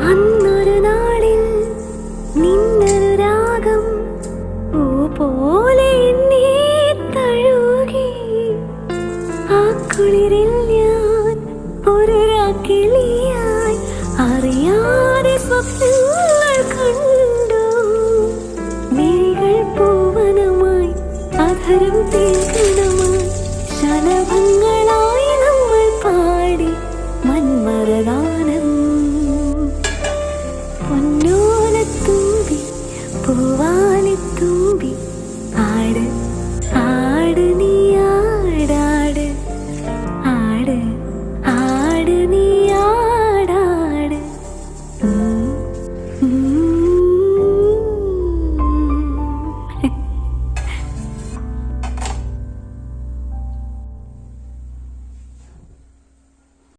അന്നൊരു നാളിൽ നിന്നൊരു രാഗം പൂ പോലെ എന്നെ തഴുകി. ആ കുളിരിൽ ഞാൻ ഒരു രാക്കിളിയായി അറിയാതെ സ്വപ്നങ്ങൾ കണ്ടു. മിഴികൾ പൂവനമായി അധരം